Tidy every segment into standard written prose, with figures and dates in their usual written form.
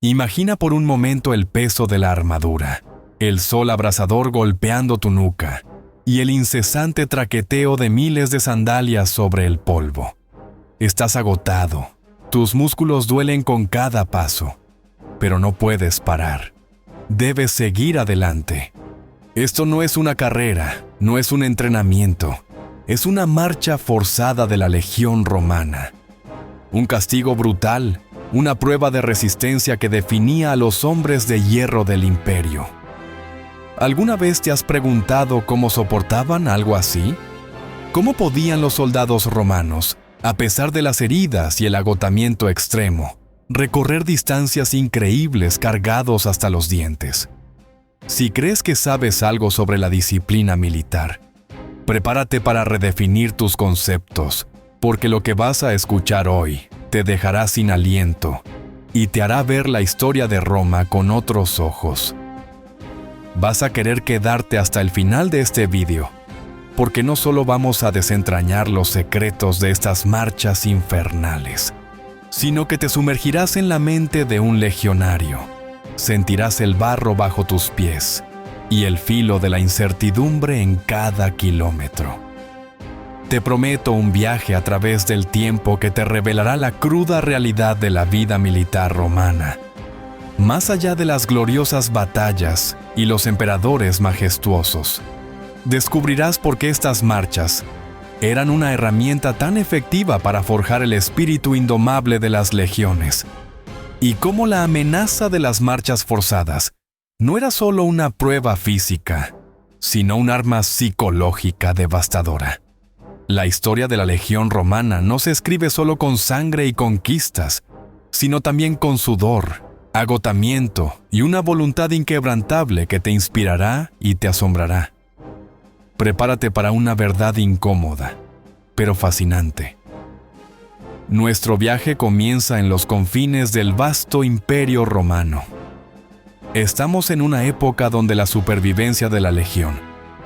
Imagina por un momento el peso de la armadura, el sol abrasador golpeando tu nuca y el incesante traqueteo de miles de sandalias sobre el polvo. Estás agotado, tus músculos duelen con cada paso, pero no puedes parar. Debes seguir adelante. Esto no es una carrera, no es un entrenamiento, es una marcha forzada de la Legión Romana. Un castigo brutal, una prueba de resistencia que definía a los hombres de hierro del imperio. ¿Alguna vez te has preguntado cómo soportaban algo así? ¿Cómo podían los soldados romanos, a pesar de las heridas y el agotamiento extremo, recorrer distancias increíbles cargados hasta los dientes? Si crees que sabes algo sobre la disciplina militar, prepárate para redefinir tus conceptos, porque lo que vas a escuchar hoy te dejará sin aliento y te hará ver la historia de Roma con otros ojos. Vas a querer quedarte hasta el final de este vídeo, porque no solo vamos a desentrañar los secretos de estas marchas infernales, sino que te sumergirás en la mente de un legionario. Sentirás el barro bajo tus pies y el filo de la incertidumbre en cada kilómetro. Te prometo un viaje a través del tiempo que te revelará la cruda realidad de la vida militar romana. Más allá de las gloriosas batallas y los emperadores majestuosos, descubrirás por qué estas marchas eran una herramienta tan efectiva para forjar el espíritu indomable de las legiones, y cómo la amenaza de las marchas forzadas no era solo una prueba física, sino un arma psicológica devastadora. La historia de la Legión Romana no se escribe solo con sangre y conquistas, sino también con sudor, agotamiento y una voluntad inquebrantable que te inspirará y te asombrará. Prepárate para una verdad incómoda, pero fascinante. Nuestro viaje comienza en los confines del vasto imperio romano. Estamos en una época donde la supervivencia de la legión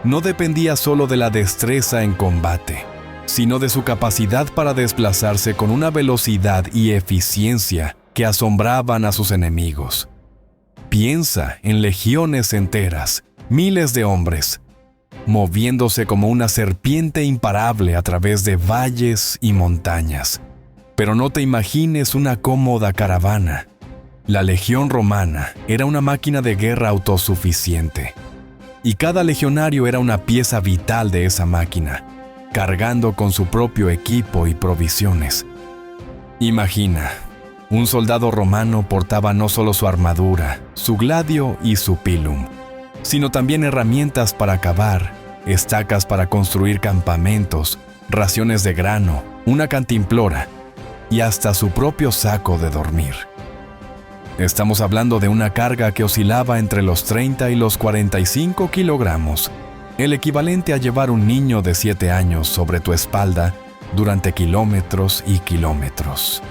no dependía solo de la destreza en combate, sino de su capacidad para desplazarse con una velocidad y eficiencia que asombraban a sus enemigos. Piensa en legiones enteras, miles de hombres, moviéndose como una serpiente imparable a través de valles y montañas. Pero no te imagines una cómoda caravana. La legión romana era una máquina de guerra autosuficiente, y cada legionario era una pieza vital de esa máquina, cargando con su propio equipo y provisiones. Imagina, un soldado romano portaba no solo su armadura, su gladio y su pilum, sino también herramientas para cavar, estacas para construir campamentos, raciones de grano, una cantimplora y hasta su propio saco de dormir. Estamos hablando de una carga que oscilaba entre los 30 y los 45 kilogramos, el equivalente a llevar un niño de 7 años sobre tu espalda durante kilómetros y kilómetros.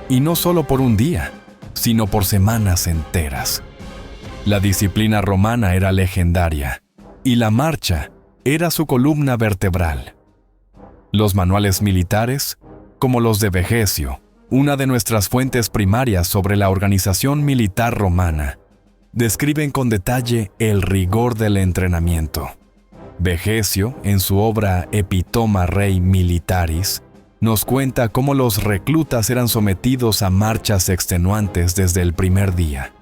Y no solo por un día, sino por semanas enteras. La disciplina romana era legendaria, y la marcha era su columna vertebral. Los manuales militares, como los de Vegecio, una de nuestras fuentes primarias sobre la organización militar romana, describen con detalle el rigor del entrenamiento. Vegecio, en su obra Epitoma Rei Militaris, nos cuenta cómo los reclutas eran sometidos a marchas extenuantes desde el primer día.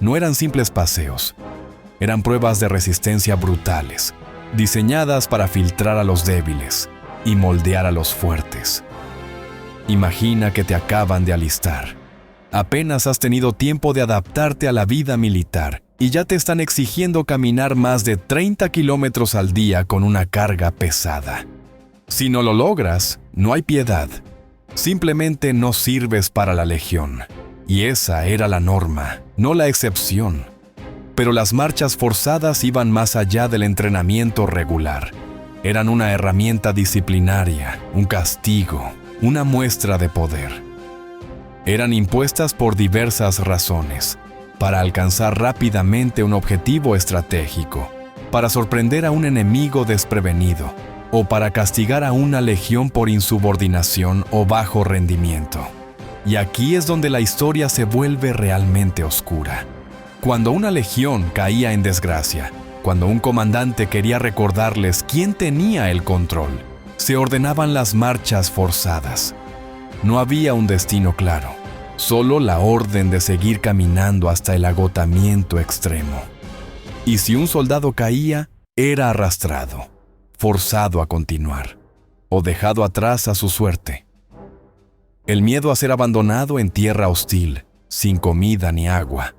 No eran simples paseos, eran pruebas de resistencia brutales, diseñadas para filtrar a los débiles y moldear a los fuertes. Imagina que te acaban de alistar. Apenas has tenido tiempo de adaptarte a la vida militar y ya te están exigiendo caminar más de 30 kilómetros al día con una carga pesada. Si no lo logras, no hay piedad. Simplemente no sirves para la legión. Y esa era la norma, no la excepción. Pero las marchas forzadas iban más allá del entrenamiento regular. Eran una herramienta disciplinaria, un castigo, una muestra de poder. Eran impuestas por diversas razones, para alcanzar rápidamente un objetivo estratégico, para sorprender a un enemigo desprevenido, o para castigar a una legión por insubordinación o bajo rendimiento. Y aquí es donde la historia se vuelve realmente oscura. Cuando una legión caía en desgracia, cuando un comandante quería recordarles quién tenía el control, se ordenaban las marchas forzadas. No había un destino claro, solo la orden de seguir caminando hasta el agotamiento extremo. Y si un soldado caía, era arrastrado, forzado a continuar, o dejado atrás a su suerte. El miedo a ser abandonado en tierra hostil, sin comida ni agua,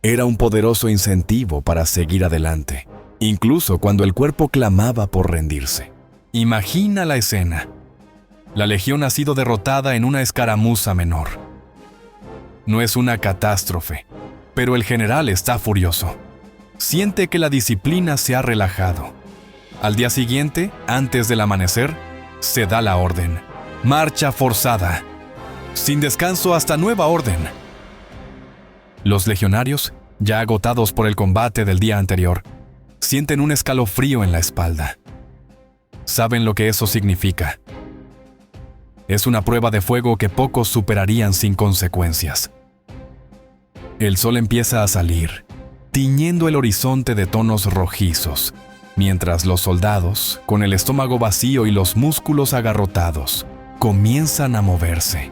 era un poderoso incentivo para seguir adelante, incluso cuando el cuerpo clamaba por rendirse. Imagina la escena. La legión ha sido derrotada en una escaramuza menor. No es una catástrofe, pero el general está furioso. Siente que la disciplina se ha relajado. Al día siguiente, antes del amanecer, se da la orden. Marcha forzada. Sin descanso hasta nueva orden. Los legionarios, ya agotados por el combate del día anterior, sienten un escalofrío en la espalda. Saben lo que eso significa. Es una prueba de fuego que pocos superarían sin consecuencias. El sol empieza a salir, tiñendo el horizonte de tonos rojizos, mientras los soldados, con el estómago vacío y los músculos agarrotados, comienzan a moverse.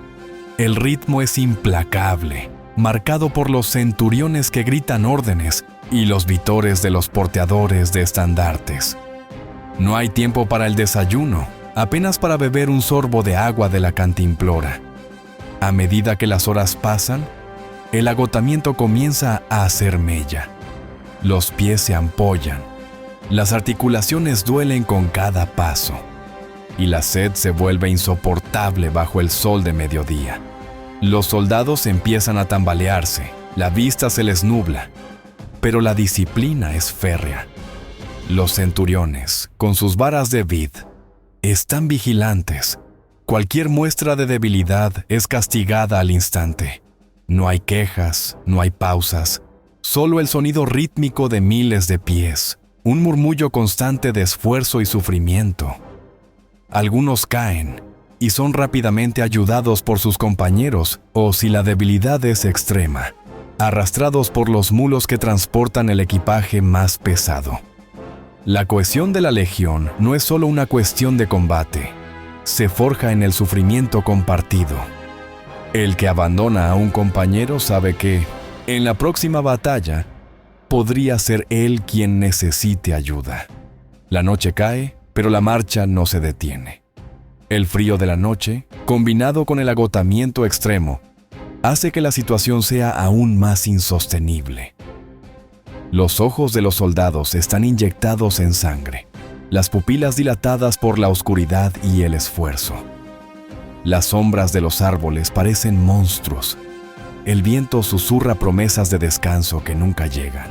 El ritmo es implacable, marcado por los centuriones que gritan órdenes y los vítores de los porteadores de estandartes. No hay tiempo para el desayuno, apenas para beber un sorbo de agua de la cantimplora. A medida que las horas pasan, el agotamiento comienza a hacer mella. Los pies se ampollan, las articulaciones duelen con cada paso, y la sed se vuelve insoportable bajo el sol de mediodía. Los soldados empiezan a tambalearse, la vista se les nubla, pero la disciplina es férrea. Los centuriones, con sus varas de vid, están vigilantes. Cualquier muestra de debilidad es castigada al instante. No hay quejas, no hay pausas, solo el sonido rítmico de miles de pies, un murmullo constante de esfuerzo y sufrimiento. Algunos caen y son rápidamente ayudados por sus compañeros, o si la debilidad es extrema, arrastrados por los mulos que transportan el equipaje más pesado. La cohesión de la legión no es solo una cuestión de combate, se forja en el sufrimiento compartido. El que abandona a un compañero sabe que, en la próxima batalla, podría ser él quien necesite ayuda. La noche cae, pero la marcha no se detiene. El frío de la noche, combinado con el agotamiento extremo, hace que la situación sea aún más insostenible. Los ojos de los soldados están inyectados en sangre, las pupilas dilatadas por la oscuridad y el esfuerzo. Las sombras de los árboles parecen monstruos. El viento susurra promesas de descanso que nunca llegan.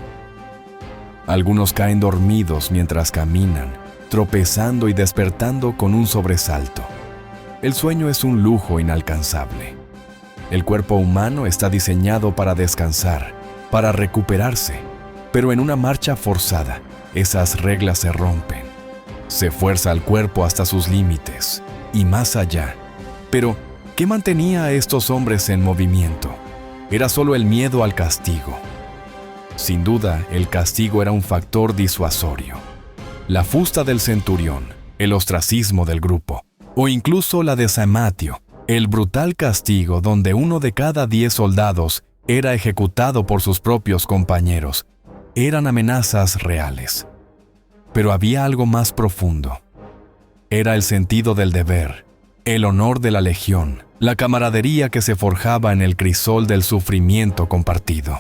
Algunos caen dormidos mientras caminan, tropezando y despertando con un sobresalto. El sueño es un lujo inalcanzable. El cuerpo humano está diseñado para descansar, para recuperarse, pero en una marcha forzada, esas reglas se rompen. Se fuerza al cuerpo hasta sus límites, y más allá. Pero, ¿qué mantenía a estos hombres en movimiento? Era solo el miedo al castigo. Sin duda, el castigo era un factor disuasorio. La fusta del centurión, el ostracismo del grupo, o incluso la de Samatio, el brutal castigo donde 1 de cada 10 soldados era ejecutado por sus propios compañeros, eran amenazas reales. Pero había algo más profundo. Era el sentido del deber, el honor de la legión, la camaradería que se forjaba en el crisol del sufrimiento compartido.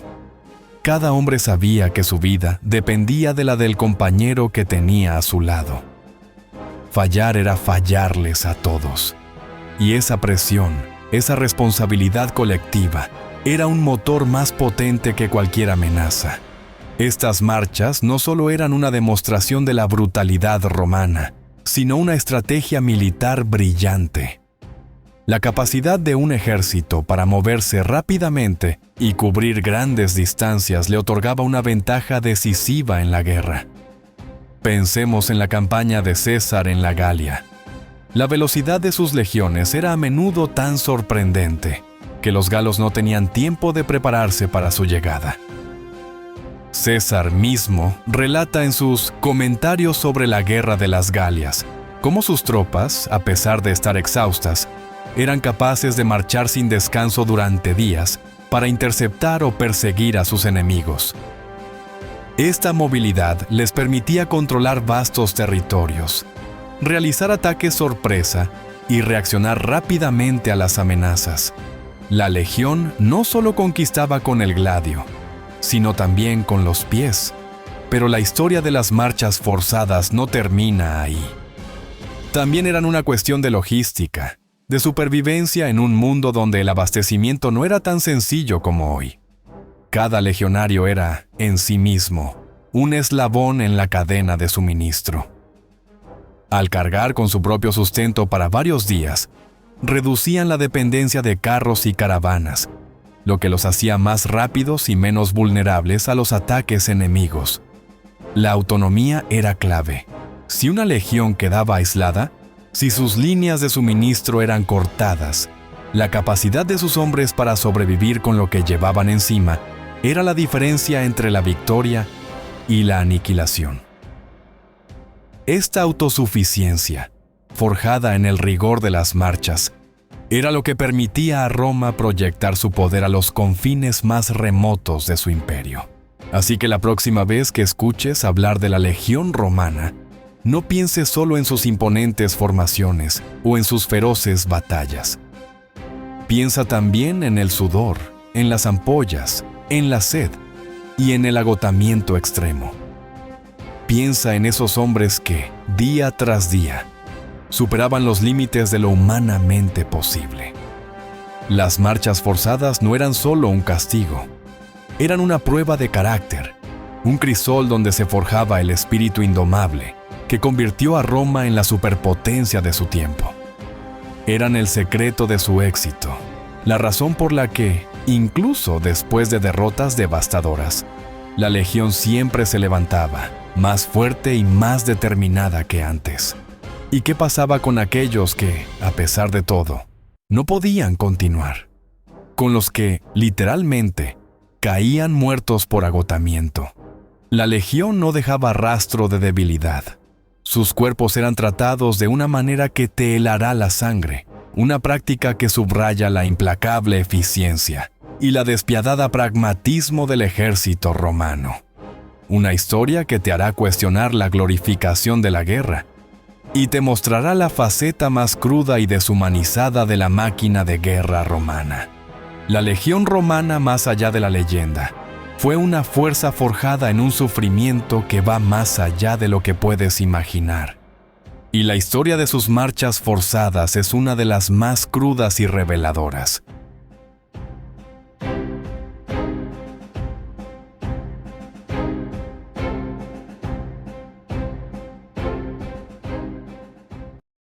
Cada hombre sabía que su vida dependía de la del compañero que tenía a su lado. Fallar era fallarles a todos. Y esa presión, esa responsabilidad colectiva, era un motor más potente que cualquier amenaza. Estas marchas no solo eran una demostración de la brutalidad romana, sino una estrategia militar brillante. La capacidad de un ejército para moverse rápidamente y cubrir grandes distancias le otorgaba una ventaja decisiva en la guerra. Pensemos en la campaña de César en la Galia. La velocidad de sus legiones era a menudo tan sorprendente que los galos no tenían tiempo de prepararse para su llegada. César mismo relata en sus comentarios sobre la guerra de las Galias cómo sus tropas, a pesar de estar exhaustas, eran capaces de marchar sin descanso durante días para interceptar o perseguir a sus enemigos. Esta movilidad les permitía controlar vastos territorios, realizar ataques sorpresa y reaccionar rápidamente a las amenazas. La legión no solo conquistaba con el gladio, sino también con los pies. Pero la historia de las marchas forzadas no termina ahí. También eran una cuestión de logística, de supervivencia en un mundo donde el abastecimiento no era tan sencillo como hoy. Cada legionario era, en sí mismo, un eslabón en la cadena de suministro. Al cargar con su propio sustento para varios días, reducían la dependencia de carros y caravanas, lo que los hacía más rápidos y menos vulnerables a los ataques enemigos. La autonomía era clave. Si una legión quedaba aislada, si sus líneas de suministro eran cortadas, la capacidad de sus hombres para sobrevivir con lo que llevaban encima era la diferencia entre la victoria y la aniquilación. Esta autosuficiencia, forjada en el rigor de las marchas, era lo que permitía a Roma proyectar su poder a los confines más remotos de su imperio. Así que la próxima vez que escuches hablar de la Legión Romana, no pienses solo en sus imponentes formaciones o en sus feroces batallas. Piensa también en el sudor, en las ampollas, en la sed y en el agotamiento extremo. Piensa en esos hombres que, día tras día, superaban los límites de lo humanamente posible. Las marchas forzadas no eran solo un castigo, eran una prueba de carácter, un crisol donde se forjaba el espíritu indomable que convirtió a Roma en la superpotencia de su tiempo. Eran el secreto de su éxito, la razón por la que, incluso después de derrotas devastadoras, la legión siempre se levantaba, más fuerte y más determinada que antes. ¿Y qué pasaba con aquellos que, a pesar de todo, no podían continuar? Con los que, literalmente, caían muertos por agotamiento. La legión no dejaba rastro de debilidad. Sus cuerpos eran tratados de una manera que te helará la sangre, una práctica que subraya la implacable eficiencia y la despiadada pragmatismo del ejército romano. Una historia que te hará cuestionar la glorificación de la guerra y te mostrará la faceta más cruda y deshumanizada de la máquina de guerra romana. La legión romana, más allá de la leyenda, fue una fuerza forjada en un sufrimiento que va más allá de lo que puedes imaginar. Y la historia de sus marchas forzadas es una de las más crudas y reveladoras.